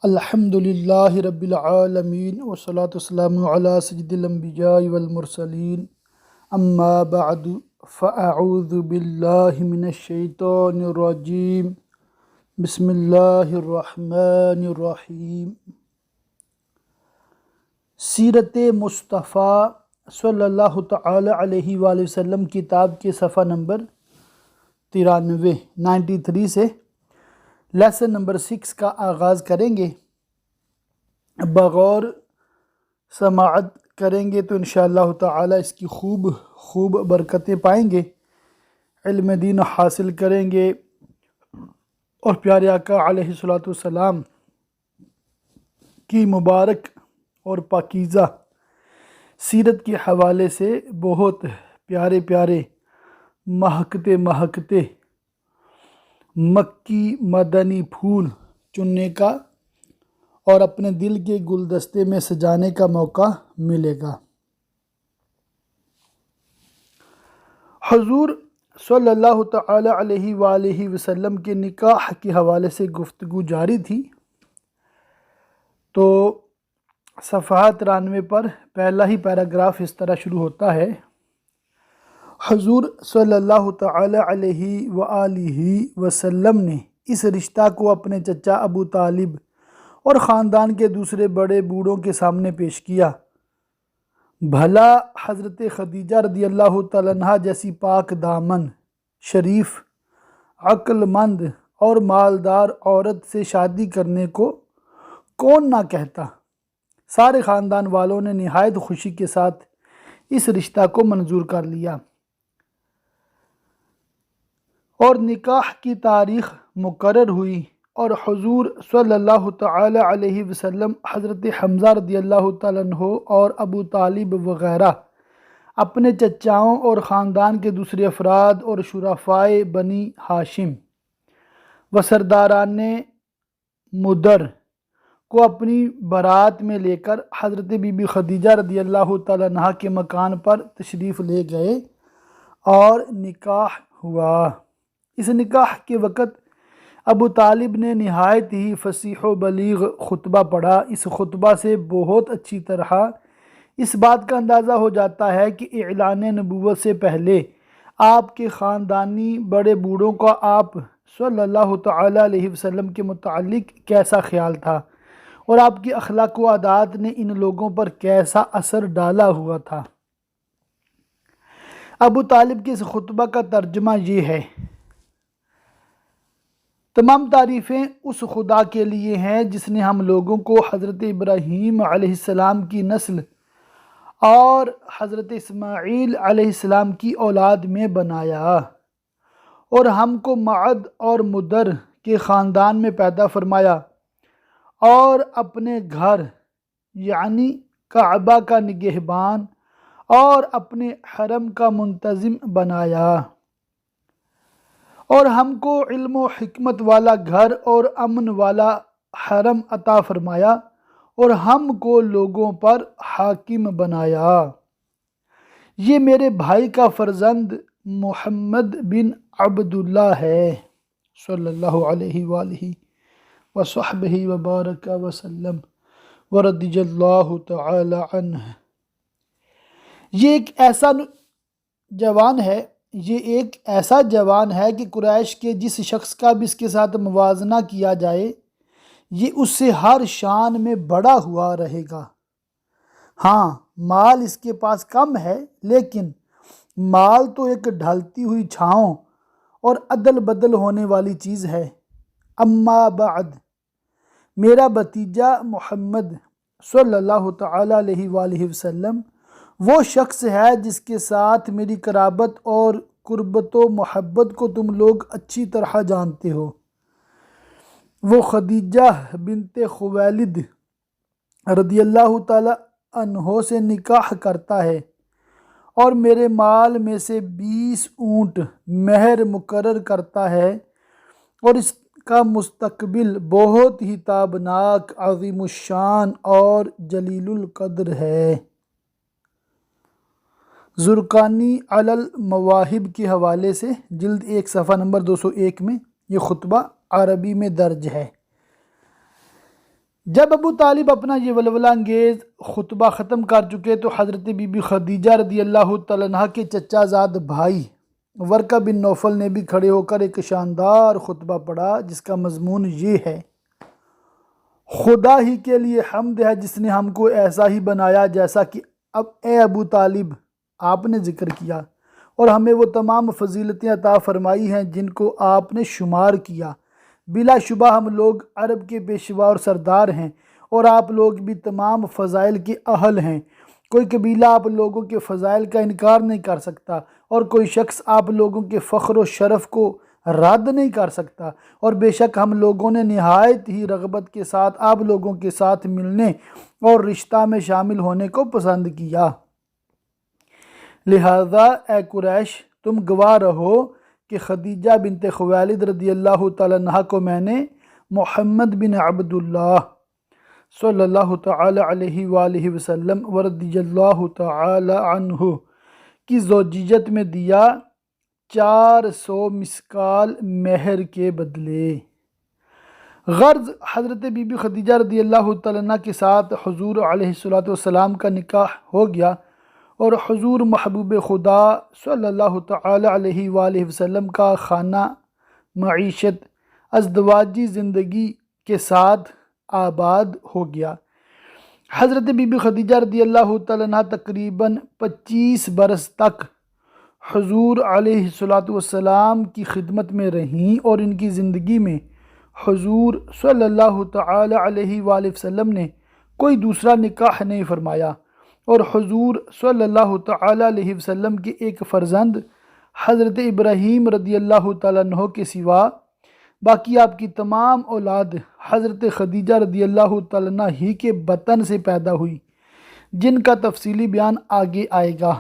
الحمد للہ رب العالمین والصلاة والسلام علی سید الانبیاء والمرسلین اما بعد فاعوذ باللہ من الشیطان الرجیم بسم اللہ الرحمن الرحیم۔ سیرت مصطفیٰ صلی اللہ تعالی علیہ وآلہ وسلم کتاب کے صفحہ نمبر 93 سے لیسن نمبر 6 کا آغاز کریں گے۔ بغور سماعت کریں گے تو انشاءاللہ تعالی اس کی خوب برکتیں پائیں گے، علم دین حاصل کریں گے اور پیارے آقا علیہ الصلوۃ والسلام کی مبارک اور پاکیزہ سیرت کے حوالے سے بہت پیارے مہکتے مکی مدنی پھول چننے کا اور اپنے دل کے گلدستے میں سجانے کا موقع ملے گا۔ حضور صلی اللہ تعالی علیہ وآلہ وسلم کے نکاح کے حوالے سے گفتگو جاری تھی، تو صفحہ 93 پر پہلا ہی پیراگراف اس طرح شروع ہوتا ہے۔ حضور صلی اللہ تعالی علیہ وآلہ وسلم نے اس رشتہ کو اپنے چچا ابو طالب اور خاندان کے دوسرے بڑے بوڑھوں کے سامنے پیش کیا۔ بھلا حضرت خدیجہ رضی اللہ تعالیٰ عنہا جیسی پاک دامن، شریف، عقل مند اور مالدار عورت سے شادی کرنے کو کون نہ کہتا۔ سارے خاندان والوں نے نہایت خوشی کے ساتھ اس رشتہ کو منظور کر لیا اور نکاح کی تاریخ مقرر ہوئی، اور حضور صلی اللہ تعالی علیہ وسلم حضرت حمزہ رضی اللہ تعالیٰ عنہ اور ابو طالب وغیرہ اپنے چچاؤں اور خاندان کے دوسرے افراد اور شرفائے بنی ہاشم و سرداران مدر کو اپنی بارات میں لے کر حضرت بی بی خدیجہ رضی اللہ تعالیٰ عنہا کے مکان پر تشریف لے گئے اور نکاح ہوا۔ اس نکاح کے وقت ابو طالب نے نہایت ہی فصیح و بلیغ خطبہ پڑھا۔ اس خطبہ سے بہت اچھی طرح اس بات کا اندازہ ہو جاتا ہے کہ اعلان نبوت سے پہلے آپ کے خاندانی بڑے بوڑھوں کا آپ صلی اللہ تعالی علیہ وسلم کے متعلق کیسا خیال تھا اور آپ کی اخلاق و عادات نے ان لوگوں پر کیسا اثر ڈالا ہوا تھا۔ ابو طالب کے اس خطبہ کا ترجمہ یہ ہے: تمام تعریفیں اس خدا کے لیے ہیں جس نے ہم لوگوں کو حضرت ابراہیم علیہ السلام کی نسل اور حضرت اسماعیل علیہ السلام کی اولاد میں بنایا اور ہم کو معد اور مدر کے خاندان میں پیدا فرمایا اور اپنے گھر یعنی کعبہ کا نگہبان اور اپنے حرم کا منتظم بنایا، اور ہم کو علم و حکمت والا گھر اور امن والا حرم عطا فرمایا اور ہم کو لوگوں پر حاکم بنایا۔ یہ میرے بھائی کا فرزند محمد بن عبداللہ ہے صلی اللہ علیہ وآلہ وصحبہ وبارک وسلم ورضی اللہ تعالی عنہ۔ یہ ایک ایسا جوان ہے کہ قریش کے جس شخص کا بھی اس کے ساتھ موازنہ کیا جائے یہ اس سے ہر شان میں بڑا ہوا رہے گا۔ ہاں، مال اس کے پاس کم ہے، لیکن مال تو ایک ڈھلتی ہوئی چھاؤں اور عدل بدل ہونے والی چیز ہے۔ اما بعد، میرا بھتیجا محمد صلی اللہ تعالی علیہ وآلہ وسلم وہ شخص ہے جس کے ساتھ میری قرابت اور قربت و محبت کو تم لوگ اچھی طرح جانتے ہو۔ وہ خدیجہ بنت خویلد رضی اللہ تعالی عنہ سے نکاح کرتا ہے اور میرے مال میں سے 20 اونٹ مہر مقرر کرتا ہے، اور اس کا مستقبل بہت ہی تابناک، عظیم الشان اور جلیل القدر ہے۔ زرقانی علی المواہب کے حوالے سے جلد 1 صفحہ نمبر 201 میں یہ خطبہ عربی میں درج ہے۔ جب ابو طالب اپنا یہ ولولہ انگیز خطبہ ختم کر چکے تو حضرت بی بی خدیجہ رضی اللہ تعالیٰ عنہ کے چچا زاد بھائی ورقہ بن نوفل نے بھی کھڑے ہو کر ایک شاندار خطبہ پڑھا جس کا مضمون یہ ہے: خدا ہی کے لیے حمد ہے جس نے ہم کو ایسا ہی بنایا جیسا کہ اب اے ابو طالب آپ نے ذکر کیا، اور ہمیں وہ تمام فضیلتیں عطا فرمائی ہیں جن کو آپ نے شمار کیا۔ بلا شبہ ہم لوگ عرب کے پیشوا اور سردار ہیں، اور آپ لوگ بھی تمام فضائل کے اہل ہیں۔ کوئی قبیلہ آپ لوگوں کے فضائل کا انکار نہیں کر سکتا، اور کوئی شخص آپ لوگوں کے فخر و شرف کو رد نہیں کر سکتا، اور بے شک ہم لوگوں نے نہایت ہی رغبت کے ساتھ آپ لوگوں کے ساتھ ملنے اور رشتہ میں شامل ہونے کو پسند کیا۔ لہذا اے قریش، تم گواہ رہو کہ خدیجہ بنت خویلد رضی اللہ تعالیٰ عنہ کو میں نے محمد بن عبداللہ صلی اللہ تعالیٰ علیہ وآلہ وسلم ورضی اللہ تعالیٰ عنہ کی زوجیت میں دیا 400 مسکال مہر کے بدلے۔ غرض حضرت بی بی خدیجہ رضی اللہ تعالیٰ عنہ کے ساتھ حضور علیہ السلام کا نکاح ہو گیا، اور حضور محبوب خدا صلی اللہ تعالیٰ علیہ وآلہ وسلم کا خانہ معیشت ازدواجی زندگی کے ساتھ آباد ہو گیا۔ حضرت بی بی خدیجہ رضی اللہ تعالیٰ عنہ تقریباً 25 برس تک حضور علیہ السلام کی خدمت میں رہیں، اور ان کی زندگی میں حضور صلی اللہ تعالیٰ علیہ وآلہ وسلم نے کوئی دوسرا نکاح نہیں فرمایا، اور حضور صلی اللہ تعالیٰ علیہ وسلم کے ایک فرزند حضرت ابراہیم رضی اللہ تعالیٰ عنہ کے سوا باقی آپ کی تمام اولاد حضرت خدیجہ رضی اللہ تعالیٰ عنہ ہی کے بطن سے پیدا ہوئی، جن کا تفصیلی بیان آگے آئے گا۔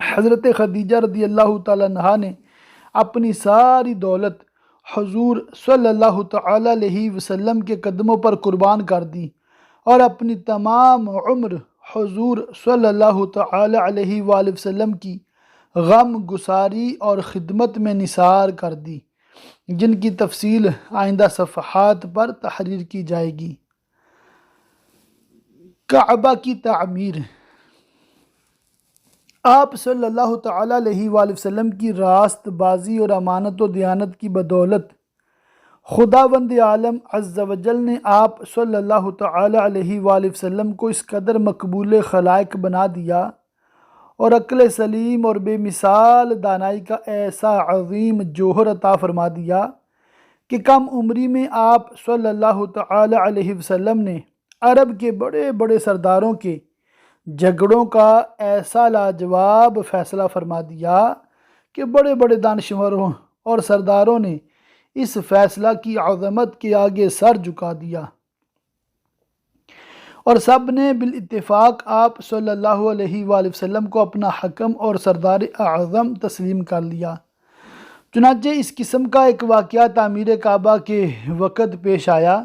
حضرت خدیجہ رضی اللہ تعالیٰ عنہ نے اپنی ساری دولت حضور صلی اللہ تعالیٰ علیہ وسلم کے قدموں پر قربان کر دی، اور اپنی تمام عمر حضور صلی اللہ تعالیٰ علیہ وآلہ وسلم کی غم گساری اور خدمت میں نثار کر دی، جن کی تفصیل آئندہ صفحات پر تحریر کی جائے گی۔ کعبہ کی تعمیر۔ آپ صلی اللہ تعالیٰ علیہ وآلہ وسلم کی راست بازی اور امانت و دیانت کی بدولت خداوند عالم عز و جل نے آپ صلی اللہ تعالیٰ علیہ وآلہ وسلم کو اس قدر مقبول خلائق بنا دیا، اور عقل سلیم اور بے مثال دانائی کا ایسا عظیم جوہر عطا فرما دیا کہ کم عمری میں آپ صلی اللہ تعالیٰ علیہ وسلم نے عرب کے بڑے بڑے سرداروں کے جھگڑوں کا ایسا لاجواب فیصلہ فرما دیا کہ بڑے بڑے دانشوروں اور سرداروں نے اس فیصلہ کی عظمت کے آگے سر جھکا دیا، اور سب نے بالاتفاق آپ صلی اللہ علیہ وآلہ وسلم کو اپنا حکم اور سردار اعظم تسلیم کر لیا۔ چنانچہ اس قسم کا ایک واقعہ تعمیر کعبہ کے وقت پیش آیا،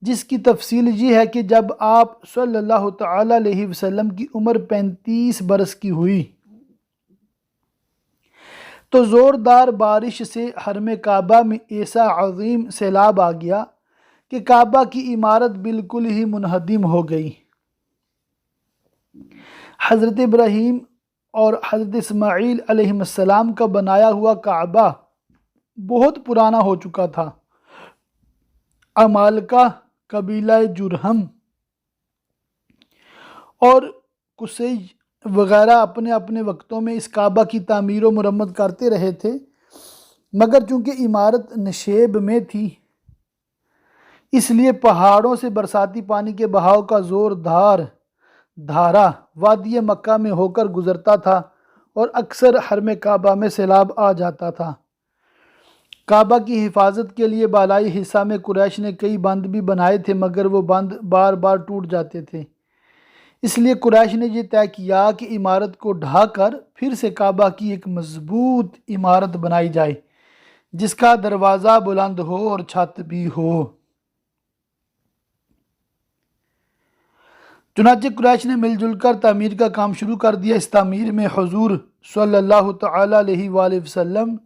جس کی تفصیل یہ ہے کہ جب آپ صلی اللہ تعالیٰ علیہ وسلم کی عمر 35 برس کی ہوئی تو زوردار بارش سے حرم کعبہ میں ایسا عظیم سیلاب آ گیا کہ کعبہ کی عمارت بالکل ہی منہدم ہو گئی۔ حضرت ابراہیم اور حضرت اسماعیل علیہ السلام کا بنایا ہوا کعبہ بہت پرانا ہو چکا تھا۔ عمالقہ قبیلہ جرہم اور قصی وغیرہ اپنے اپنے وقتوں میں اس کعبہ کی تعمیر و مرمت کرتے رہے تھے، مگر چونکہ عمارت نشیب میں تھی اس لیے پہاڑوں سے برساتی پانی کے بہاؤ کا زوردار دھارا وادی مکہ میں ہو کر گزرتا تھا، اور اکثر حرم کعبہ میں سیلاب آ جاتا تھا۔ کعبہ کی حفاظت کے لیے بالائی حصہ میں قریش نے کئی بند بھی بنائے تھے، مگر وہ بند بار بار ٹوٹ جاتے تھے۔ اس لیے قریش نے یہ طے کیا کہ عمارت کو ڈھا کر پھر سے کعبہ کی ایک مضبوط عمارت بنائی جائے، جس کا دروازہ بلند ہو اور چھت بھی ہو۔ چنانچہ قریش نے مل جل کر تعمیر کا کام شروع کر دیا۔ اس تعمیر میں حضور صلی اللہ تعالیٰ علیہ وآلہ وسلم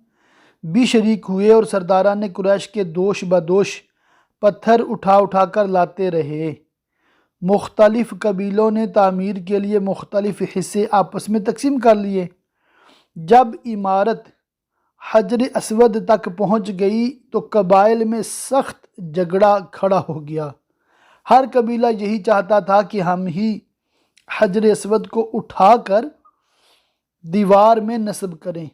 بھی شریک ہوئے، اور سرداران قریش کے دوش بدوش پتھر اٹھا اٹھا کر لاتے رہے۔ مختلف قبیلوں نے تعمیر کے لیے مختلف حصے آپس میں تقسیم کر لیے۔ جب عمارت حجر اسود تک پہنچ گئی تو قبائل میں سخت جھگڑا کھڑا ہو گیا۔ ہر قبیلہ یہی چاہتا تھا کہ ہم ہی حجر اسود کو اٹھا کر دیوار میں نصب کریں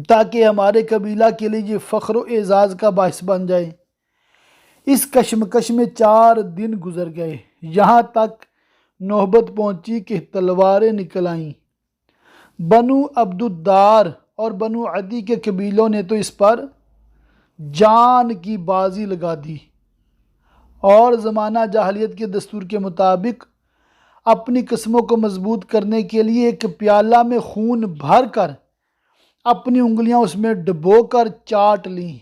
تاکہ ہمارے قبیلہ کے لیے یہ فخر و اعزاز کا باعث بن جائے۔ اس کشمکش میں 4 دن گزر گئے، یہاں تک نوبت پہنچی کہ تلواریں نکل آئیں۔ بنو عبد الدار اور بنو عدی کے قبیلوں نے تو اس پر جان کی بازی لگا دی اور زمانہ جاہلیت کے دستور کے مطابق اپنی قسموں کو مضبوط کرنے کے لیے ایک پیالہ میں خون بھر کر اپنی انگلیاں اس میں ڈبو کر چاٹ لیں۔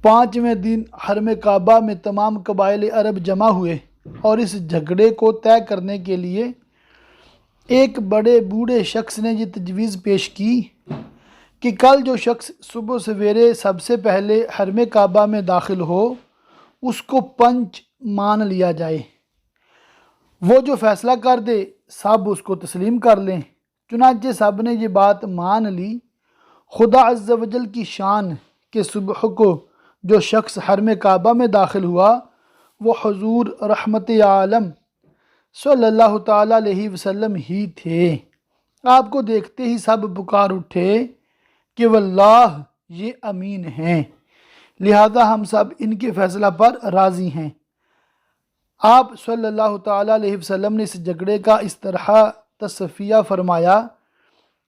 5ویں دن حرم کعبہ میں تمام قبائل عرب جمع ہوئے اور اس جھگڑے کو طے کرنے کے لیے ایک بڑے بوڑھے شخص نے یہ تجویز پیش کی کہ کل جو شخص صبح سویرے سب سے پہلے حرم کعبہ میں داخل ہو اس کو پنچ مان لیا جائے۔ وہ جو فیصلہ کر دے سب اس کو تسلیم کر لیں۔ چنانچہ سب نے یہ بات مان لی۔ خدا عز و جل کی شان کہ صبح کو جو شخص حرم کعبہ میں داخل ہوا وہ حضور رحمت عالم صلی اللہ تعالیٰ علیہ وسلم ہی تھے۔ آپ کو دیکھتے ہی سب پکار اٹھے کہ واللہ یہ امین ہیں، لہذا ہم سب ان کے فیصلہ پر راضی ہیں۔ آپ صلی اللہ تعالیٰ علیہ وسلم نے اس جھگڑے کا اس طرح تصفیہ فرمایا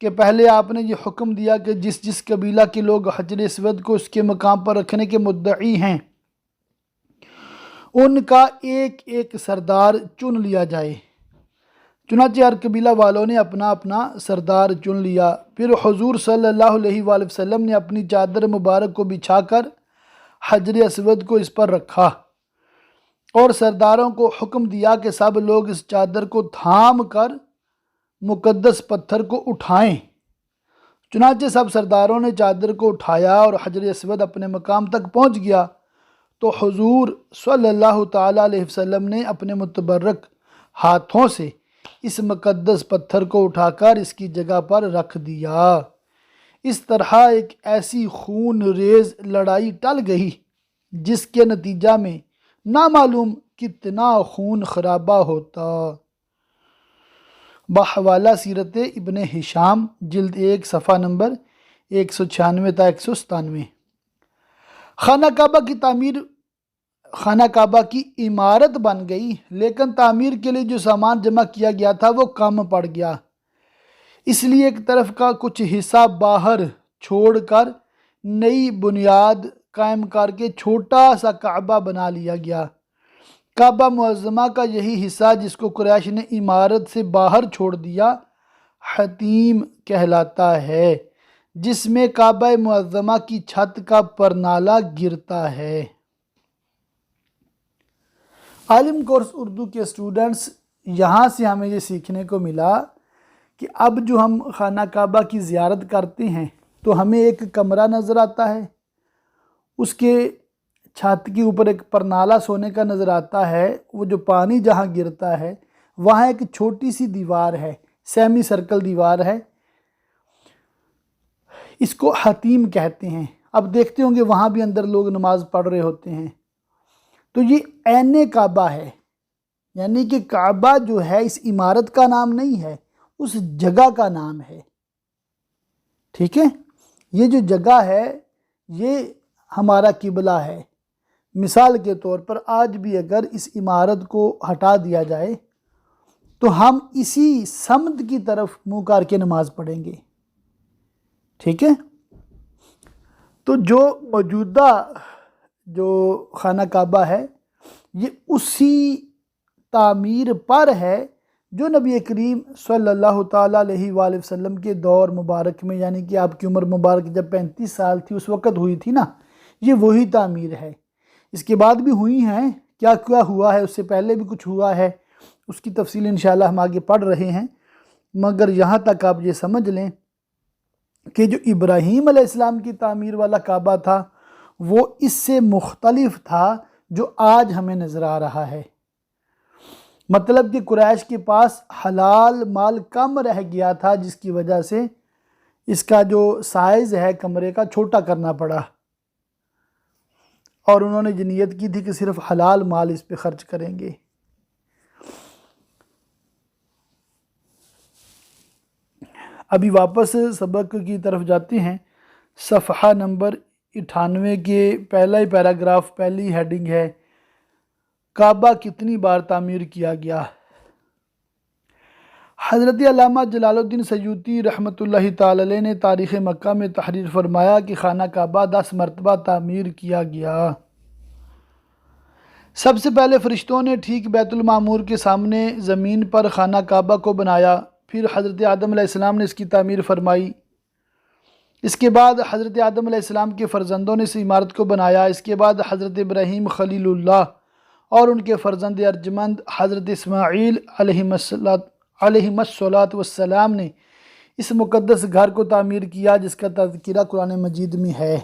کہ پہلے آپ نے یہ حکم دیا کہ جس جس قبیلہ کے لوگ حجر اسود کو اس کے مقام پر رکھنے کے مدعی ہیں ان کا ایک ایک سردار چن لیا جائے۔ چنانچہ ہر قبیلہ والوں نے اپنا اپنا سردار چن لیا۔ پھر حضور صلی اللہ علیہ وآلہ وسلم نے اپنی چادر مبارک کو بچھا کر حجر اسود کو اس پر رکھا اور سرداروں کو حکم دیا کہ سب لوگ اس چادر کو تھام کر مقدس پتھر کو اٹھائیں۔ چنانچہ سب سرداروں نے چادر کو اٹھایا اور حجر اسود اپنے مقام تک پہنچ گیا تو حضور صلی اللہ تعالیٰ علیہ وسلم نے اپنے متبرک ہاتھوں سے اس مقدس پتھر کو اٹھا کر اس کی جگہ پر رکھ دیا۔ اس طرح ایک ایسی خون ریز لڑائی ٹل گئی جس کے نتیجہ میں نامعلوم کتنا خون خرابہ ہوتا۔ بحوالہ سیرت ابن ہشام جلد 1 صفحہ نمبر 196 تا 197۔ خانہ کعبہ کی عمارت بن گئی، لیکن تعمیر کے لیے جو سامان جمع کیا گیا تھا وہ کم پڑ گیا، اس لیے ایک طرف کا کچھ حصہ باہر چھوڑ کر نئی بنیاد قائم کر کے چھوٹا سا کعبہ بنا لیا گیا۔ کعبہ معظمہ کا یہی حصہ جس کو قریش نے عمارت سے باہر چھوڑ دیا حتیم کہلاتا ہے، جس میں کعبہ معظمہ کی چھت کا پرنالہ گرتا ہے۔ عالم کورس اردو کے اسٹوڈنٹس، یہاں سے ہمیں یہ سیکھنے کو ملا کہ اب جو ہم خانہ کعبہ کی زیارت کرتے ہیں تو ہمیں ایک کمرہ نظر آتا ہے، اس کے چھت کے اوپر ایک پرنالہ سونے کا نظر آتا ہے، وہ جو پانی جہاں گرتا ہے وہاں ایک چھوٹی سی دیوار ہے، سیمی سرکل دیوار ہے، اس کو حتیم کہتے ہیں۔ اب دیکھتے ہوں گے وہاں بھی اندر لوگ نماز پڑھ رہے ہوتے ہیں، تو یہ عین کعبہ ہے، یعنی کہ کعبہ جو ہے اس عمارت کا نام نہیں ہے، اس جگہ کا نام ہے۔ ٹھیک ہے، یہ جو جگہ ہے یہ ہمارا قبلہ ہے۔ مثال کے طور پر آج بھی اگر اس عمارت کو ہٹا دیا جائے تو ہم اسی سمت کی طرف منہ کر کے نماز پڑھیں گے۔ ٹھیک ہے، تو جو موجودہ جو خانہ کعبہ ہے یہ اسی تعمیر پر ہے جو نبی کریم صلی اللہ تعالیٰ علیہ وآلہ وسلم کے دور مبارک میں، یعنی کہ آپ کی عمر مبارک جب 35 سال تھی اس وقت ہوئی تھی نا، یہ وہی تعمیر ہے۔ اس کے بعد بھی ہوئی ہیں، کیا کیا ہوا ہے، اس سے پہلے بھی کچھ ہوا ہے، اس کی تفصیل انشاءاللہ ہم آگے پڑھ رہے ہیں، مگر یہاں تک آپ یہ سمجھ لیں کہ جو ابراہیم علیہ السلام کی تعمیر والا کعبہ تھا وہ اس سے مختلف تھا جو آج ہمیں نظر آ رہا ہے۔ مطلب کہ قریش کے پاس حلال مال کم رہ گیا تھا، جس کی وجہ سے اس کا جو سائز ہے کمرے کا چھوٹا کرنا پڑا، اور انہوں نے نیت کی تھی کہ صرف حلال مال اس پہ خرچ کریں گے۔ ابھی واپس سبق کی طرف جاتے ہیں۔ صفحہ نمبر 98 کے پہلا ہی پیراگراف، پہلی ہیڈنگ ہے کعبہ کتنی بار تعمیر کیا گیا۔ حضرت علامہ جلال الدین سیوطی رحمۃ اللہ تعالی علیہ نے تاریخ مکہ میں تحریر فرمایا کہ خانہ کعبہ 10 مرتبہ تعمیر کیا گیا۔ سب سے پہلے فرشتوں نے ٹھیک بیت المعمور کے سامنے زمین پر خانہ کعبہ کو بنایا، پھر حضرت آدم علیہ السلام نے اس کی تعمیر فرمائی۔ اس کے بعد حضرت آدم علیہ السلام کے فرزندوں نے اس عمارت کو بنایا۔ اس کے بعد حضرت ابراہیم خلیل اللہ اور ان کے فرزند ارجمند حضرت اسماعیل علیہ السلام نے اس مقدس گھر کو تعمیر کیا، جس کا تذکرہ قرآن مجید میں ہے۔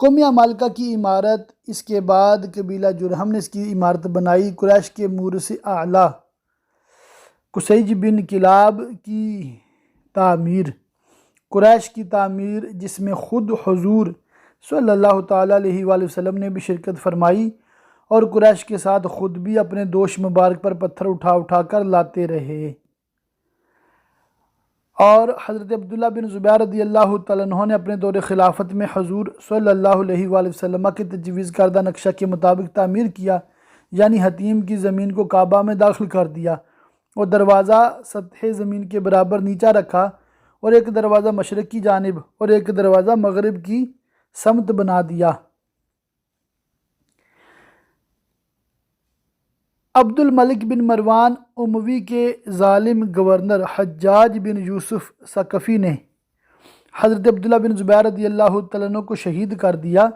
قوم عمالقہ کی عمارت، اس کے بعد قبیلہ جرہم نے اس کی عمارت بنائی۔ قریش کے مورث اعلیٰ قصیج بن کلاب کی تعمیر، قریش کی تعمیر جس میں خود حضور صلی اللہ تعالیٰ علیہ وآلہ وسلم نے بھی شرکت فرمائی، اور قریش کے ساتھ خود بھی اپنے دوش مبارک پر پتھر اٹھا اٹھا کر لاتے رہے۔ اور حضرت عبداللہ بن زبیر رضی اللہ تعالیٰ عنہ نے اپنے دور خلافت میں حضور صلی اللہ علیہ وآلہ وسلم کے تجویز کردہ نقشہ کے مطابق تعمیر کیا، یعنی حتیم کی زمین کو کعبہ میں داخل کر دیا اور دروازہ سطح زمین کے برابر نیچا رکھا، اور ایک دروازہ مشرق کی جانب اور ایک دروازہ مغرب کی سمت بنا دیا۔ عبد الملک بن مروان اموی کے ظالم گورنر حجاج بن یوسف ثقفی نے حضرت عبداللہ بن زبیر رضی اللہ تعالیٰ عنہ کو شہید کر دیا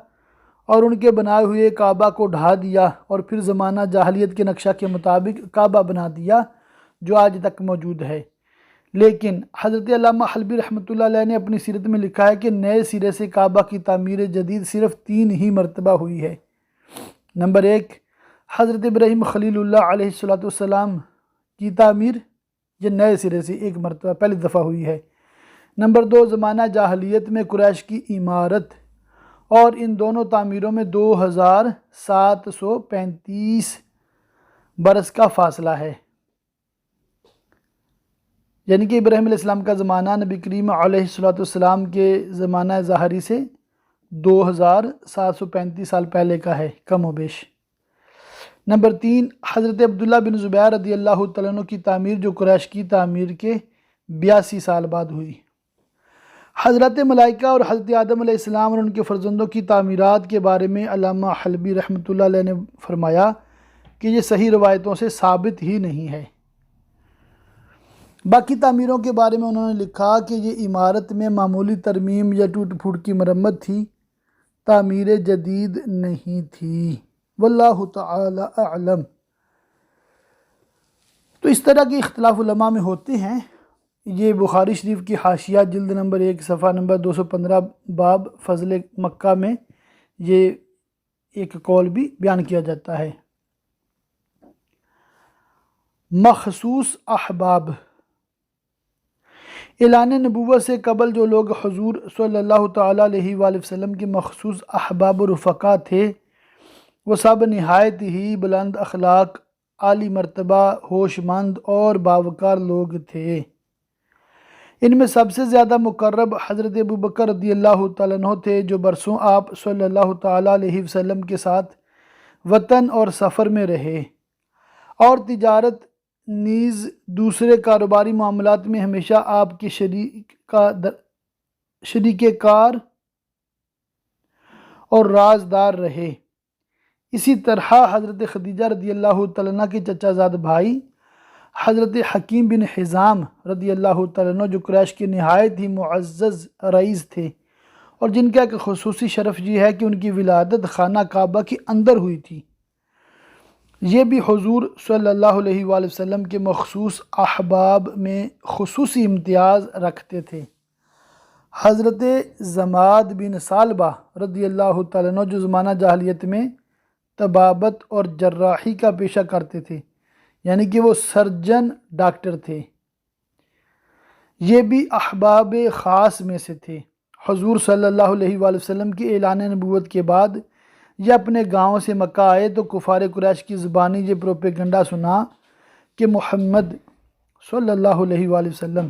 اور ان کے بنائے ہوئے کعبہ کو ڈھا دیا، اور پھر زمانہ جاہلیت کے نقشہ کے مطابق کعبہ بنا دیا جو آج تک موجود ہے۔ لیکن حضرت علامہ حلبی رحمۃ اللہ علیہ نے اپنی سیرت میں لکھا ہے کہ نئے سرے سے کعبہ کی تعمیر جدید صرف 3 ہی مرتبہ ہوئی ہے۔ نمبر 1، حضرت ابراہیم خلیل اللہ علیہ السلام کی تعمیر، یہ نئے سرے سے 1 مرتبہ پہلی دفعہ ہوئی ہے۔ نمبر 2، زمانہ جاہلیت میں قریش کی عمارت، اور ان دونوں تعمیروں میں 2735 برس کا فاصلہ ہے، یعنی کہ ابراہیم علیہ السلام کا زمانہ نبی کریم علیہ السلام کے زمانہ ظاہری سے 2735 سال پہلے کا ہے، کم و بیش۔ نمبر 3، حضرت عبداللہ بن زبیر رضی اللہ تعالیٰ عنہ کی تعمیر، جو قریش کی تعمیر کے 82 سال بعد ہوئی۔ حضرت ملائکہ اور حضرت آدم علیہ السلام اور ان کے فرزندوں کی تعمیرات کے بارے میں علامہ حلبی رحمۃ اللہ علیہ نے فرمایا کہ یہ صحیح روایتوں سے ثابت ہی نہیں ہے۔ باقی تعمیروں کے بارے میں انہوں نے لکھا کہ یہ عمارت میں معمولی ترمیم یا ٹوٹ پھوٹ کی مرمت تھی، تعمیر جدید نہیں تھی، واللہ تعالی اعلم۔ تو اس طرح کے اختلاف علماء میں ہوتے ہیں۔ یہ بخاری شریف کی حاشیہ جلد نمبر 1 صفحہ نمبر 215 باب فضل مکہ میں یہ ایک قول بھی بیان کیا جاتا ہے۔ مخصوص احباب، اعلان نبوت سے قبل جو لوگ حضور صلی اللہ تعالیٰ علیہ وآلہ وسلم کے مخصوص احباب و رفقا تھے، وہ سب نہایت ہی بلند اخلاق، عالی مرتبہ، ہوش مند اور باوقار لوگ تھے۔ ان میں سب سے زیادہ مقرب حضرت ابوبکر رضی اللہ تعالیٰ عنہ تھے، جو برسوں آپ صلی اللہ تعالیٰ علیہ وسلم کے ساتھ وطن اور سفر میں رہے، اور تجارت نیز دوسرے کاروباری معاملات میں ہمیشہ آپ کے شریک کار اور رازدار رہے۔ اسی طرح حضرت خدیجہ رضی اللہ تعالیٰ عنہ کے چچا زاد بھائی حضرت حکیم بن حزام رضی اللہ تعالیٰ عنہ، جو قریش کے نہایت ہی معزز رئیس تھے، اور جن کا ایک خصوصی شرف یہ ہے کہ ان کی ولادت خانہ کعبہ کے اندر ہوئی تھی، یہ بھی حضور صلی اللہ علیہ وآلہ وسلم کے مخصوص احباب میں خصوصی امتیاز رکھتے تھے۔ حضرت زماد بن ثعلبہ رضی اللہ تعالیٰ عنہ جو زمانہ جاہلیت میں طبابت اور جراحی کا پیشہ کرتے تھے، یعنی کہ وہ سرجن ڈاکٹر تھے، یہ بھی احباب خاص میں سے تھے۔ حضور صلی اللہ علیہ وآلہ وسلم کی اعلان نبوت کے بعد یہ اپنے گاؤں سے مکہ آئے تو کفار قریش کی زبانی یہ پروپیگنڈا سنا کہ محمد صلی اللہ علیہ وآلہ وسلم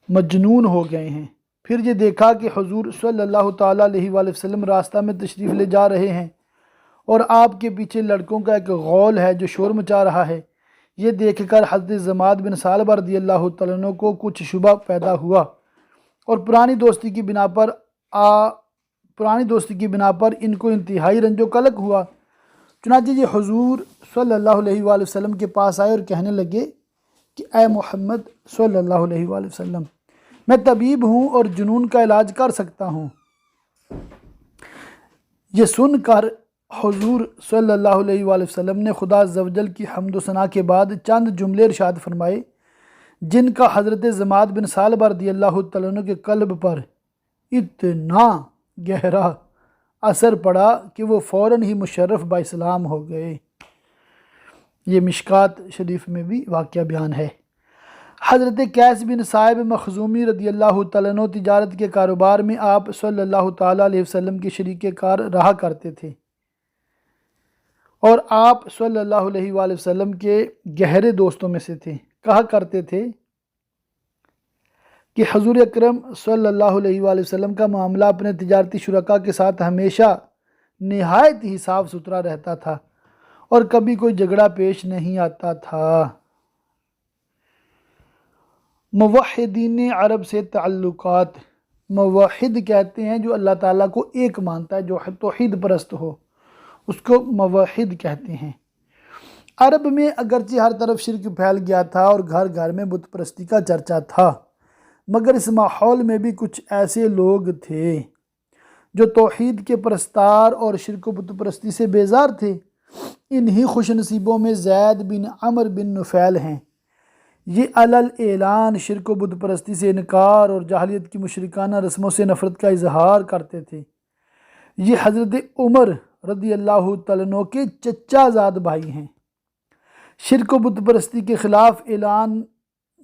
مجنون ہو گئے ہیں۔ پھر یہ دیکھا کہ حضور صلی اللہ تعالیٰ علیہ وآلہ وسلم راستہ میں تشریف لے جا رہے ہیں اور آپ کے پیچھے لڑکوں کا ایک غول ہے جو شور مچا رہا ہے۔ یہ دیکھ کر حضرت زماد بن ثعلبہ رضی اللہ تعالیٰ عنہ کو کچھ شبہ پیدا ہوا اور پرانی دوستی کی بنا پر ان کو انتہائی رنج و قلق ہوا۔ چنانچہ یہ حضور صلی اللہ علیہ وآلہ وسلم کے پاس آئے اور کہنے لگے کہ اے محمد صلی اللہ علیہ وآلہ وسلم، میں طبیب ہوں اور جنون کا علاج کر سکتا ہوں۔ یہ سن کر حضور صلی اللہ علیہ وآلہ وسلم نے خدا عزوجل کی حمد و ثنا کے بعد چند جملے ارشاد فرمائے جن کا حضرت زماد بن ثعلبہ رضی اللہ تعالیٰ عنہ کے قلب پر اتنا گہرا اثر پڑا کہ وہ فوراً ہی مشرف با اسلام ہو گئے۔ یہ مشکات شریف میں بھی واقعہ بیان ہے۔ حضرت قیس بن صائب مخزومی رضی اللہ تعالیٰ عنہ تجارت کے کاروبار میں آپ صلی اللہ تعالیٰ علیہ وسلم کے شریک کار رہا کرتے تھے اور آپ صلی اللہ علیہ وآلہ وسلم کے گہرے دوستوں میں سے تھے۔ کہا کرتے تھے کہ حضور اکرم صلی اللہ علیہ وآلہ وسلم کا معاملہ اپنے تجارتی شرکاء کے ساتھ ہمیشہ نہایت ہی صاف ستھرا رہتا تھا اور کبھی کوئی جھگڑا پیش نہیں آتا تھا۔ موحدین عرب سے تعلقات، موحد کہتے ہیں جو اللہ تعالیٰ کو ایک مانتا ہے، جو توحید پرست ہو، اس کو موحد کہتے ہیں۔ عرب میں اگرچہ ہر طرف شرک پھیل گیا تھا اور گھر گھر میں بت پرستی کا چرچا تھا، مگر اس ماحول میں بھی کچھ ایسے لوگ تھے جو توحید کے پرستار اور شرک و بت پرستی سے بیزار تھے۔ انہی خوش نصیبوں میں زید بن عمر بن نفیل ہیں۔ یہ علل اعلان شرک و بت پرستی سے انکار اور جاہلیت کی مشرکانہ رسموں سے نفرت کا اظہار کرتے تھے۔ یہ حضرت عمر رضی اللہ تعالیٰ عنہ کے چچا زاد بھائی ہیں۔ شرک و بت پرستی کے خلاف اعلان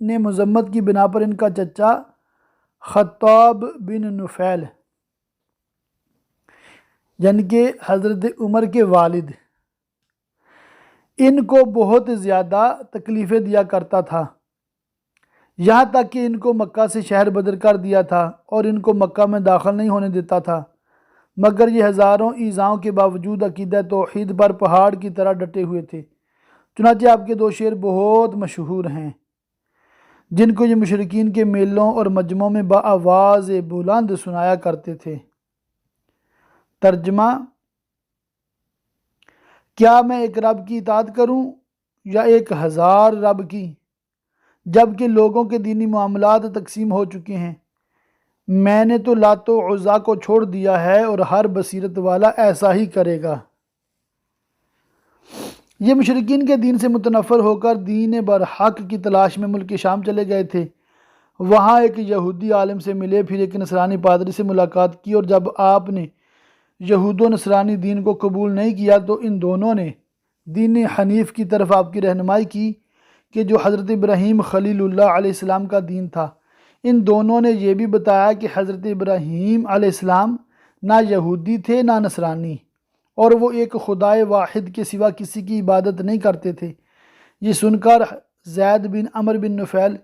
نے مذمت کی بنا پر ان کا چچا خطاب بن نفیل یعنی کہ حضرت عمر کے والد ان کو بہت زیادہ تکلیفیں دیا کرتا تھا، یہاں تک کہ ان کو مکہ سے شہر بدر کر دیا تھا اور ان کو مکہ میں داخل نہیں ہونے دیتا تھا، مگر یہ ہزاروں ایذاؤں کے باوجود عقیدہ توحید پر پہاڑ کی طرح ڈٹے ہوئے تھے۔ چنانچہ آپ کے دو شعر بہت مشہور ہیں جن کو یہ مشرکین کے میلوں اور مجمعوں میں بآواز بلند سنایا کرتے تھے۔ ترجمہ: کیا میں ایک رب کی اطاعت کروں یا 1000 رب کی، جب کہ لوگوں کے دینی معاملات تقسیم ہو چکے ہیں؟ میں نے تو لات و عزا کو چھوڑ دیا ہے اور ہر بصیرت والا ایسا ہی کرے گا۔ یہ مشرکین کے دین سے متنفر ہو کر دین برحق کی تلاش میں ملک شام چلے گئے تھے۔ وہاں ایک یہودی عالم سے ملے، پھر ایک نصرانی پادری سے ملاقات کی، اور جب آپ نے یہود و نصرانی دین کو قبول نہیں کیا تو ان دونوں نے دین حنیف کی طرف آپ کی رہنمائی کی کہ جو حضرت ابراہیم خلیل اللہ علیہ السلام کا دین تھا۔ ان دونوں نے یہ بھی بتایا کہ حضرت ابراہیم علیہ السلام نہ یہودی تھے نہ نصرانی، اور وہ ایک خدائے واحد کے سوا کسی کی عبادت نہیں کرتے تھے۔ یہ سن کر زید بن عمر بن نفیل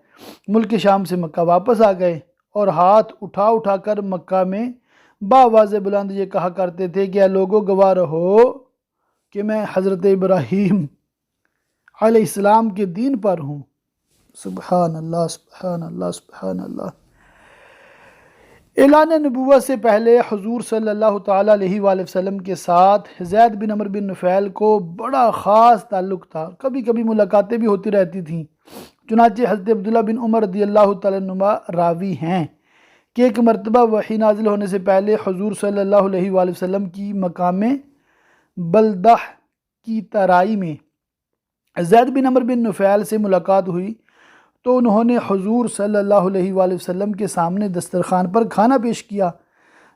ملک شام سے مکہ واپس آ گئے اور ہاتھ اٹھا اٹھا کر مکہ میں بآواز بلند یہ کہا کرتے تھے کہ اے لوگو گواہ رہو کہ میں حضرت ابراہیم علیہ السلام کے دین پر ہوں۔ سبحان اللہ، سبحان اللہ، سبحان اللہ۔ اعلان نبوت سے پہلے حضور صلی اللہ تعالیٰ علیہ وآلہ وسلم کے ساتھ زید بن عمر بن نفیل کو بڑا خاص تعلق تھا، کبھی کبھی ملاقاتیں بھی ہوتی رہتی تھیں۔ چنانچہ حضرت عبداللہ بن عمر رضی اللہ تعالیٰ عنہ راوی ہیں کہ ایک مرتبہ وحی نازل ہونے سے پہلے حضور صلی اللہ علیہ وآلہ وسلم کی مقام بلدہ کی ترائی میں زید بن عمر بن نفیل سے ملاقات ہوئی تو انہوں نے حضور صلی اللہ علیہ وآلہ وسلم کے سامنے دسترخوان پر کھانا پیش کیا۔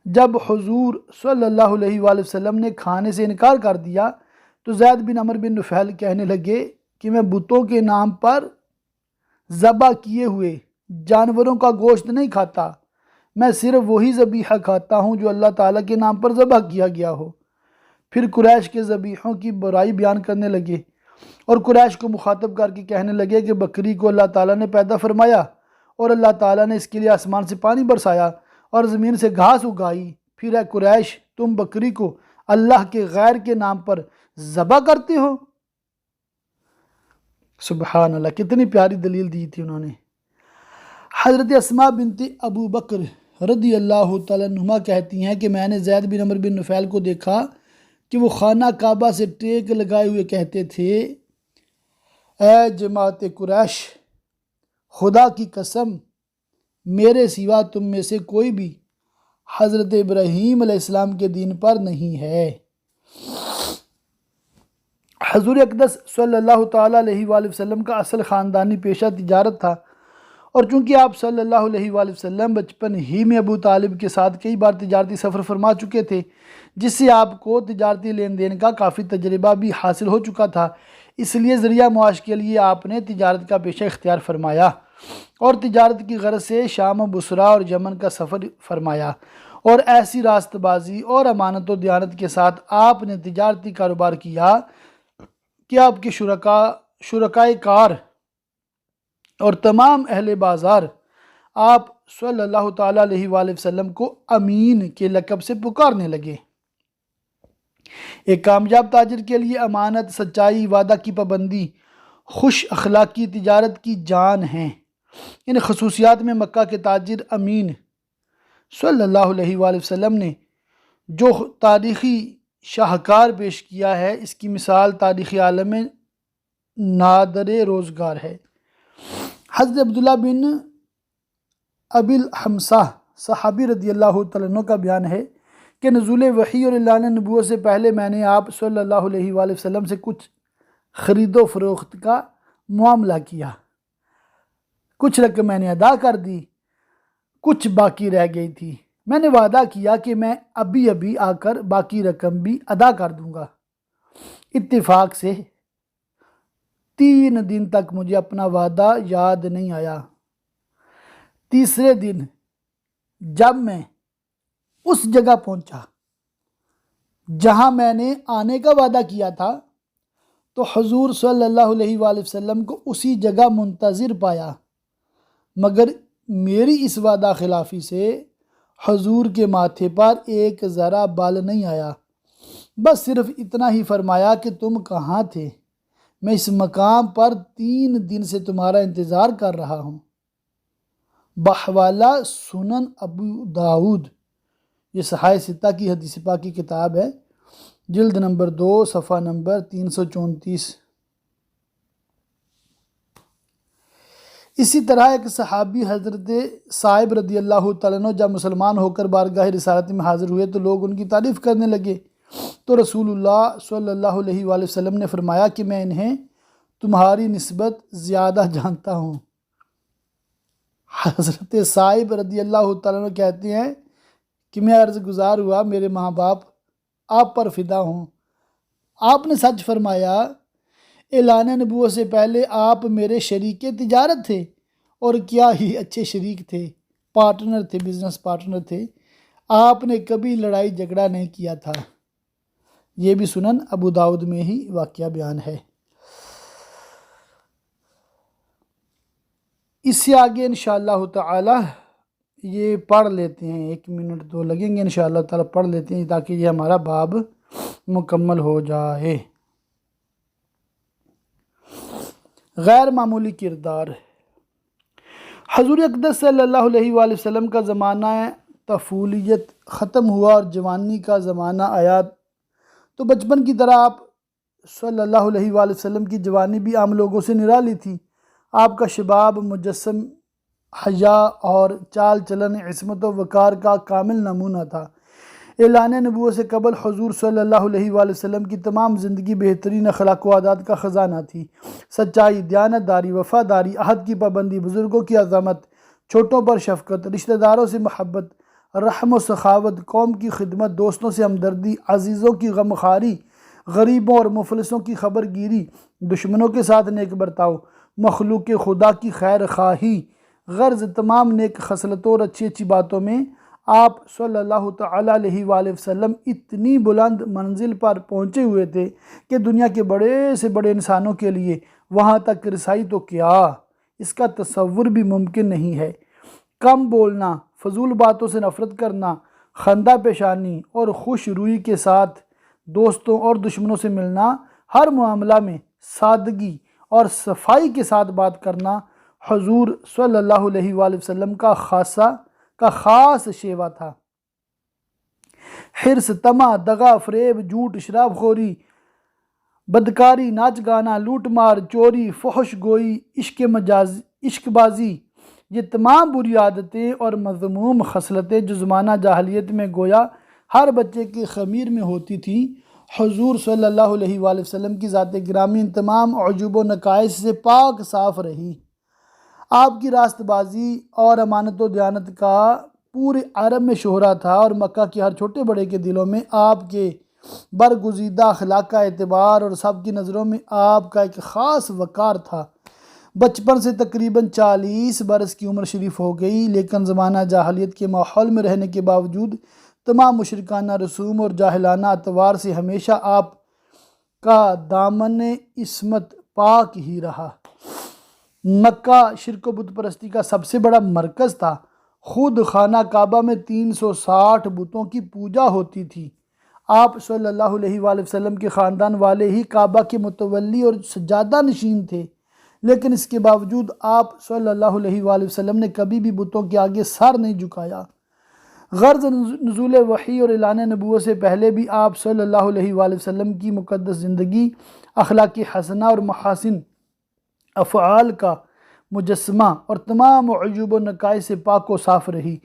جب حضور صلی اللہ علیہ وآلہ وسلم نے کھانے سے انکار کر دیا تو زید بن عمرو بن نفیل کہنے لگے کہ میں بتوں کے نام پر ذبح کیے ہوئے جانوروں کا گوشت نہیں کھاتا، میں صرف وہی ذبیحہ کھاتا ہوں جو اللہ تعالیٰ کے نام پر ذبح کیا گیا ہو۔ پھر قریش کے ذبیحوں کی برائی بیان کرنے لگے اور قریش کو مخاطب کر کے کہنے لگے کہ بکری کو اللہ تعالیٰ نے پیدا فرمایا اور اللہ تعالیٰ نے اس کے لیے آسمان سے پانی برسایا اور زمین سے گھاس اگائی، پھر اے قریش تم بکری کو اللہ کے غیر کے نام پر ذبح کرتے ہو۔ سبحان اللہ، کتنی پیاری دلیل دی تھی انہوں نے۔ حضرت اسماء بنت ابو بکر رضی اللہ تعالیٰ عنہما کہتی ہیں کہ میں نے زید بن عمرو بن نفیل کو دیکھا کہ وہ خانہ کعبہ سے ٹیک لگائے ہوئے کہتے تھے، اے جماعت قریش، خدا کی قسم میرے سوا تم میں سے کوئی بھی حضرت ابراہیم علیہ السلام کے دین پر نہیں ہے۔ حضور اقدس صلی اللہ تعالیٰ علیہ وآلہ وسلم کا اصل خاندانی پیشہ تجارت تھا، اور چونکہ آپ صلی اللہ علیہ وآلہ وسلم بچپن ہی میں ابو طالب کے ساتھ کئی بار تجارتی سفر فرما چکے تھے، جس سے آپ کو تجارتی لین دین کا کافی تجربہ بھی حاصل ہو چکا تھا، اس لیے ذریعہ معاش کے لیے آپ نے تجارت کا پیشہ اختیار فرمایا اور تجارت کی غرض سے شام و بصرہ اور یمن کا سفر فرمایا، اور ایسی راست بازی اور امانت و دیانت کے ساتھ آپ نے تجارتی کاروبار کیا کہ آپ کے شرکائے کار اور تمام اہل بازار آپ صلی اللہ تعالیٰ علیہ وآلہ وسلم کو امین کے لقب سے پکارنے لگے۔ ایک کامیاب تاجر کے لیے امانت، سچائی، وعدہ کی پابندی، خوش اخلاقی تجارت کی جان ہیں۔ ان خصوصیات میں مکہ کے تاجر امین صلی اللہ علیہ وآلہ وسلم نے جو تاریخی شاہکار پیش کیا ہے، اس کی مثال تاریخی عالم میں نادر روزگار ہے۔ حضرت عبداللہ بن ابی الحمصہ صحابی رضی اللہ تعالیٰ عنہ کا بیان ہے کہ نزول وحی اور اعلان نبوت سے پہلے میں نے آپ صلی اللہ علیہ وآلہ وسلم سے کچھ خرید و فروخت کا معاملہ کیا، کچھ رقم میں نے ادا کر دی، کچھ باقی رہ گئی تھی، میں نے وعدہ کیا کہ میں ابھی آ کر باقی رقم بھی ادا کر دوں گا۔ اتفاق سے 3 دن تک مجھے اپنا وعدہ یاد نہیں آیا۔ تیسرے دن جب میں اس جگہ پہنچا جہاں میں نے آنے کا وعدہ کیا تھا تو حضور صلی اللہ علیہ وآلہ وسلم کو اسی جگہ منتظر پایا، مگر میری اس وعدہ خلافی سے حضور کے ماتھے پر ایک ذرا بال نہیں آیا، بس صرف اتنا ہی فرمایا کہ تم کہاں تھے، میں اس مقام پر 3 دن سے تمہارا انتظار کر رہا ہوں۔ بحوالہ سنن ابو داود، یہ صحائح ستہ کی حدیث پاک کی کتاب ہے، جلد نمبر 2 صفحہ نمبر 334۔ اسی طرح ایک صحابی حضرت صائب رضی اللہ تعالیٰ عنہ جب مسلمان ہو کر بارگاہ رسالت میں حاضر ہوئے تو لوگ ان کی تعریف کرنے لگے، تو رسول اللہ صلی اللہ علیہ وآلہ وسلم نے فرمایا کہ میں انہیں تمہاری نسبت زیادہ جانتا ہوں۔ حضرت صائب رضی اللہ تعالیٰ عنہ کہتے ہیں کہ میں عرض گزار ہوا، میرے ماں باپ آپ پر فدا ہوں۔ آپ نے سچ فرمایا، اعلان نبوت سے پہلے آپ میرے شریک تجارت تھے، اور کیا ہی اچھے شریک تھے، پارٹنر تھے، بزنس پارٹنر تھے، آپ نے کبھی لڑائی جھگڑا نہیں کیا تھا۔ یہ بھی سنن ابو داود میں ہی واقعہ بیان ہے۔ اس سے آگے انشاءاللہ تعالی یہ پڑھ لیتے ہیں، 1 منٹ 2 لگیں گے، انشاءاللہ تعالی پڑھ لیتے ہیں تاکہ یہ ہمارا باب مکمل ہو جائے۔ غیر معمولی کردار۔ حضور اقدس صلی اللہ علیہ وآلہ وسلم کا زمانہ طفولیت ختم ہوا اور جوانی کا زمانہ آیا، تو بچپن کی طرح آپ صلی اللہ علیہ وآلہ وسلم کی جوانی بھی عام لوگوں سے نرالی تھی۔ آپ کا شباب مجسم حیا اور چال چلن، عصمت و وقار کا کامل نمونہ تھا۔ اعلان نبوت سے قبل حضور صلی اللہ علیہ وآلہ وسلم کی تمام زندگی بہترین اخلاق و عادات کا خزانہ تھی۔ سچائی، دیانتداری، وفاداری، عہد کی پابندی، بزرگوں کی عظمت، چھوٹوں پر شفقت، رشتہ داروں سے محبت، رحم و سخاوت، قوم کی خدمت، دوستوں سے ہمدردی، عزیزوں کی غمخواری، غریبوں اور مفلسوں کی خبر گیری، دشمنوں کے ساتھ نیک برتاؤ، مخلوق خدا کی خیر خواہی، غرض تمام نیک خصلتوں اور اچھی اچھی باتوں میں آپ صلی اللہ تعالیٰ علیہ وآلہ وسلم اتنی بلند منزل پر پہنچے ہوئے تھے کہ دنیا کے بڑے سے بڑے انسانوں کے لیے وہاں تک رسائی تو کیا، اس کا تصور بھی ممکن نہیں ہے۔ کم بولنا، فضول باتوں سے نفرت کرنا، خندہ پیشانی اور خوش روئی کے ساتھ دوستوں اور دشمنوں سے ملنا، ہر معاملہ میں سادگی اور صفائی کے ساتھ بات کرنا حضور صلی اللہ علیہ وآلہ وسلم کا خاص شیوا تھا۔ حرص، طمع، دغا، فریب، جھوٹ، شراب خوری، بدکاری، ناچ گانا، لوٹ مار، چوری، فحش گوئی، عشق بازی، یہ تمام بری عادتیں اور مذموم خصلتیں جو زمانہ جاہلیت میں گویا ہر بچے کی خمیر میں ہوتی تھیں، حضور صلی اللہ علیہ وآلہ وسلم کی ذات گرامی ان تمام عجوب و نقائص سے پاک صاف رہی۔ آپ کی راست بازی اور امانت و دیانت کا پورے عرب میں شہرہ تھا، اور مکہ کے ہر چھوٹے بڑے کے دلوں میں آپ کے برگزیدہ اخلاق کا اعتبار اور سب کی نظروں میں آپ کا ایک خاص وقار تھا۔ بچپن سے تقریباً 40 برس کی عمر شریف ہو گئی، لیکن زمانہ جاہلیت کے ماحول میں رہنے کے باوجود تمام مشرکانہ رسوم اور جاہلانہ اطوار سے ہمیشہ آپ کا دامن عصمت پاک ہی رہا۔ مکہ شرک و بت پرستی کا سب سے بڑا مرکز تھا۔ خود خانہ کعبہ میں 360 بتوں کی پوجا ہوتی تھی۔ آپ صلی اللہ علیہ وآلہ وسلم کے خاندان والے ہی کعبہ کے متولی اور سجادہ نشین تھے، لیکن اس کے باوجود آپ صلی اللہ علیہ وآلہ وسلم نے کبھی بھی بتوں کے آگے سر نہیں جھکایا۔ غرض نزول وحی اور اعلان نبوت سے پہلے بھی آپ صلی اللہ علیہ وآلہ وسلم کی مقدس زندگی اخلاق حسنہ اور محاسن افعال کا مجسمہ اور تمام عیوب و نقائص سے پاک و صاف رہی۔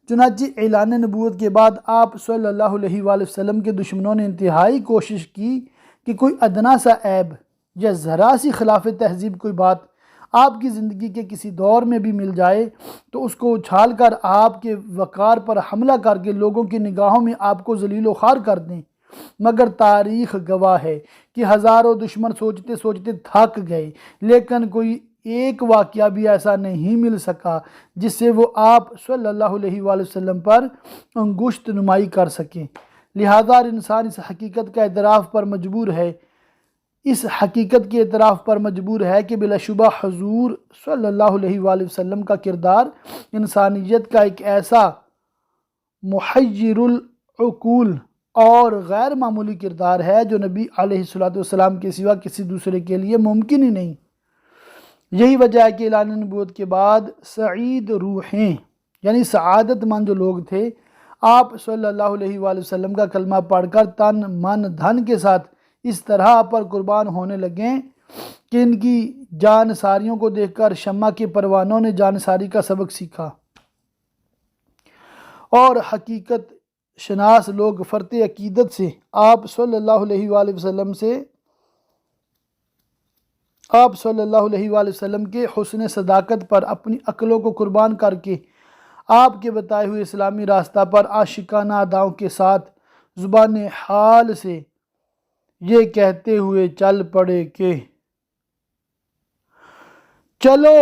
چنانچہ اعلان نبوت کے بعد آپ صلی اللہ علیہ وآلہ وسلم کے دشمنوں نے انتہائی کوشش کی کہ کوئی ادنا سا عیب یا ذرا سی خلاف تہذیب کوئی بات آپ کی زندگی کے کسی دور میں بھی مل جائے تو اس کو اچھال کر آپ کے وقار پر حملہ کر کے لوگوں کی نگاہوں میں آپ کو ذلیل و خوار کر دیں، مگر تاریخ گواہ ہے کہ ہزاروں دشمن سوچتے سوچتے تھک گئے، لیکن کوئی ایک واقعہ بھی ایسا نہیں مل سکا جس سے وہ آپ صلی اللہ علیہ وآلہ وسلم پر انگشت نمائی کر سکیں۔ لہذا انسان اس حقیقت کے اعتراف پر مجبور ہے کہ بلا شبہ حضور صلی اللہ علیہ وآلہ وسلم کا کردار انسانیت کا ایک ایسا محیر العقول اور غیر معمولی کردار ہے جو نبی علیہ السلام کے سوا کسی دوسرے کے لیے ممکن ہی نہیں۔ یہی وجہ ہے کہ اعلان نبوت کے بعد سعید روحیں یعنی سعادت مند جو لوگ تھے، آپ صلی اللہ علیہ وآلہ وسلم کا کلمہ پڑھ کر تن من دھن کے ساتھ اس طرح پر قربان ہونے لگیں کہ ان کی جان ساریوں کو دیکھ کر شمع کے پروانوں نے جان ساری کا سبق سیکھا، اور حقیقت شناس لوگ فرط عقیدت سے آپ صلی اللہ علیہ وآلہ وسلم کے حسن صداقت پر اپنی عقلوں کو قربان کر کے آپ کے بتائے ہوئے اسلامی راستہ پر عاشقانہ اداؤں کے ساتھ زبان حال سے یہ کہتے ہوئے چل پڑے کہ چلو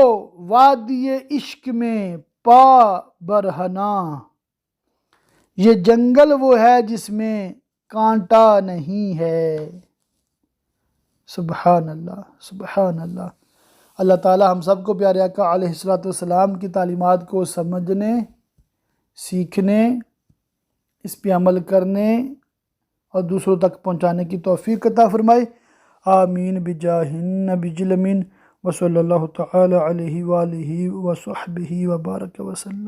وادی عشق میں پا برہنہ، یہ جنگل وہ ہے جس میں کانٹا نہیں ہے۔ سبحان اللہ، سبحان اللہ۔ اللہ تعالی ہم سب کو پیارے آقا علیہ السلام کی تعلیمات کو سمجھنے، سیکھنے، اس پہ عمل کرنے اور دوسروں تک پہنچانے کی توفیق عطا فرمائے۔ آمین بجاہ النبی الامین وصلی اللہ تعالی علیہ وآلہ وصحبہ وبارک وسلم۔